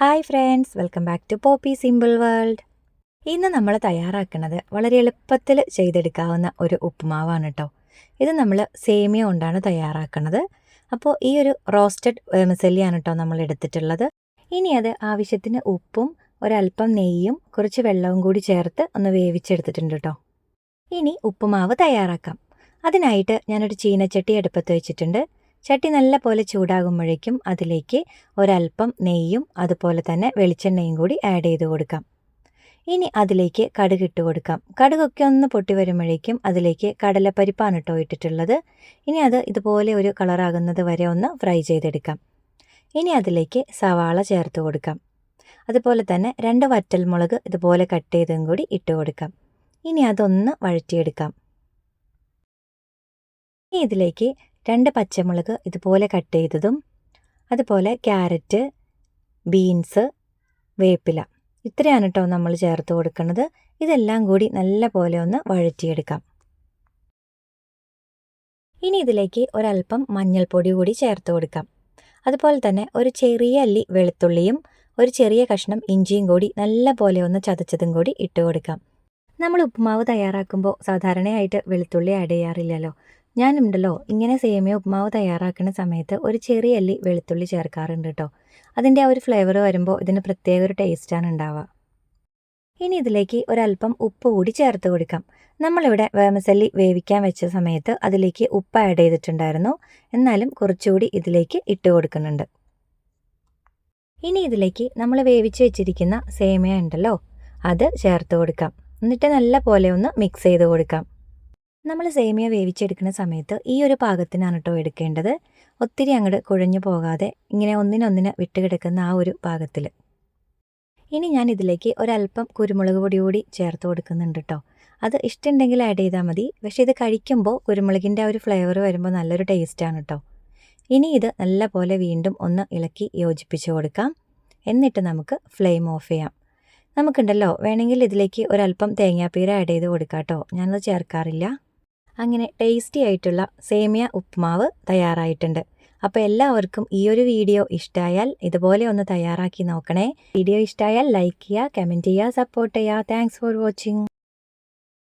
Hi friends, welcome back to Poppy Simple World. ഇന്ന് നമ്മൾ തയ്യാറാക്കുന്നത് വളരെ എളുപ്പത്തിൽ ചെയ്തെടുക്കാവുന്ന ഒരു ഉപ്പുമാവാണ് കേട്ടോ. ഇത് നമ്മൾ സേമിയ കൊണ്ടാണ് തയ്യാറാക്കുന്നത്. അപ്പോൾ ഈ ഒരു റോസ്റ്റഡ് വേമസല്ലിയാണ് കേട്ടോ നമ്മൾ എടുത്തിട്ടുള്ളത്. ഇനി അത് ആവശ്യത്തിന് ഉപ്പും ഒരല്പം നെയ്യും കുറച്ച് വെള്ളവും കൂടി ചേർത്ത് ഒന്ന് വേവിച്ചെടുത്തിട്ടുണ്ട് കേട്ടോ. ഇനി ഉപ്പുമാവ് തയ്യാറാക്കാം. അതിനായിട്ട് ഞാനൊരു ചീനച്ചട്ടി അടുപ്പത്ത് വെച്ചിട്ടുണ്ട്. ചട്ടി നല്ല പോലെ ചൂടാകുമ്പോഴേക്കും അതിലേക്ക് ഒരല്പം നെയ്യും അതുപോലെ തന്നെ വെളിച്ചെണ്ണയും കൂടി ആഡ് ചെയ്ത് കൊടുക്കാം. ഇനി അതിലേക്ക് കടുക് ഇട്ട് കൊടുക്കാം. കടുകൊക്കെ ഒന്ന് പൊട്ടി വരുമ്പോഴേക്കും അതിലേക്ക് കടലപ്പരിപ്പാണ് കേട്ടോ ഇട്ടിട്ടുള്ളത്. ഇനി അത് ഇതുപോലെ ഒരു കളറാകുന്നത് വരെ ഒന്ന് ഫ്രൈ ചെയ്തെടുക്കാം. ഇനി അതിലേക്ക് സവാള ചേർത്ത് കൊടുക്കാം. അതുപോലെ തന്നെ 2 വറ്റൽമുളക് ഇതുപോലെ കട്ട് ചെയ്തും കൂടി ഇട്ട് കൊടുക്കാം. ഇനി അതൊന്ന് വഴറ്റിയെടുക്കാം. ഇനി ഇതിലേക്ക് 2 പച്ചമുളക് ഇതുപോലെ കട്ട് ചെയ്തതും അതുപോലെ ക്യാരറ്റ്, ബീൻസ്, വേപ്പില ഇത്രയാണ് കേട്ടോ നമ്മൾ ചേർത്ത് കൊടുക്കുന്നത്. ഇതെല്ലാം കൂടി നല്ല പോലെ ഒന്ന് വഴറ്റിയെടുക്കാം. ഇനി ഇതിലേക്ക് ഒരല്പം മഞ്ഞൾപ്പൊടി കൂടി ചേർത്ത് കൊടുക്കാം. അതുപോലെ തന്നെ ഒരു ചെറിയ അല്ലി വെളുത്തുള്ളിയും ഒരു ചെറിയ കഷ്ണം ഇഞ്ചിയും കൂടി നല്ല പോലെ ഒന്ന് ചതച്ചതും കൂടി ഇട്ട് കൊടുക്കാം. നമ്മൾ ഉപ്പുമാവ് തയ്യാറാക്കുമ്പോൾ സാധാരണയായിട്ട് വെളുത്തുള്ളി ആഡ് ചെയ്യാറില്ലല്ലോ. ഞാനുണ്ടല്ലോ ഇങ്ങനെ സേമിയ ഉപ്പുമാവ് തയ്യാറാക്കുന്ന സമയത്ത് ഒരു ചെറിയ അല്ലി വെളുത്തുള്ളി ചേർക്കാറുണ്ട് കേട്ടോ. അതിൻ്റെ ആ ഒരു ഫ്ലേവർ വരുമ്പോൾ ഇതിന് പ്രത്യേക ഒരു ടേസ്റ്റാണ് ഉണ്ടാവുക. ഇനി ഇതിലേക്ക് ഒരല്പം ഉപ്പ് കൂടി ചേർത്ത് കൊടുക്കാം. നമ്മളിവിടെ വേമസല്ലി വേവിക്കാൻ വെച്ച സമയത്ത് അതിലേക്ക് ഉപ്പ് ആഡ് ചെയ്തിട്ടുണ്ടായിരുന്നു. എന്നാലും കുറച്ചുകൂടി ഇതിലേക്ക് ഇട്ട് കൊടുക്കുന്നുണ്ട്. ഇനി ഇതിലേക്ക് നമ്മൾ വേവിച്ച് വെച്ചിരിക്കുന്ന സേമിയ ഉണ്ടല്ലോ അത് ചേർത്ത് കൊടുക്കാം. എന്നിട്ട് നല്ല പോലെ ഒന്ന് മിക്സ് ചെയ്ത് കൊടുക്കാം. നമ്മൾ സേമിയ വേവിച്ചെടുക്കുന്ന സമയത്ത് ഈ ഒരു പാകത്തിനാണ് കേട്ടോ എടുക്കേണ്ടത്. ഒത്തിരി അങ്ങോട്ട് കുഴഞ്ഞു പോകാതെ ഇങ്ങനെ ഒന്നിനൊന്നിന് വിട്ടുകിടക്കുന്ന ആ ഒരു പാകത്തിൽ. ഇനി ഞാൻ ഇതിലേക്ക് ഒരല്പം കുരുമുളക് പൊടി കൂടി ചേർത്ത് കൊടുക്കുന്നുണ്ട് കേട്ടോ. അത് ഇഷ്ടമുണ്ടെങ്കിൽ ആഡ് ചെയ്താൽ മതി. പക്ഷേ ഇത് കഴിക്കുമ്പോൾ കുരുമുളകിൻ്റെ ആ ഒരു ഫ്ലേവർ വരുമ്പോൾ നല്ലൊരു ടേസ്റ്റാണ് കേട്ടോ. ഇനി ഇത് നല്ല പോലെ വീണ്ടും ഒന്ന് ഇളക്കി യോജിപ്പിച്ച് കൊടുക്കാം. എന്നിട്ട് നമുക്ക് ഫ്ലെയിം ഓഫ് ചെയ്യാം. നമുക്കുണ്ടല്ലോ വേണമെങ്കിൽ ഇതിലേക്ക് ഒരല്പം തേങ്ങാപ്പീര ആഡ് ചെയ്ത് കൊടുക്കാം കേട്ടോ. ഞാനത് ചേർക്കാറില്ല. അങ്ങനെ ടേസ്റ്റി ആയിട്ടുള്ള സേമിയ ഉപ്പുമാവ് തയ്യാറായിട്ടുണ്ട്. അപ്പോൾ എല്ലാവർക്കും ഈ ഒരു വീഡിയോ ഇഷ്ടമായാൽ ഇതുപോലെ ഒന്ന് തയ്യാറാക്കി നോക്കണേ. വീഡിയോ ഇഷ്ടമായാൽ ലൈക്ക് ചെയ്യുക, കമൻറ്റ് ചെയ്യുക, സപ്പോർട്ട് ചെയ്യുക. Thanks for watching.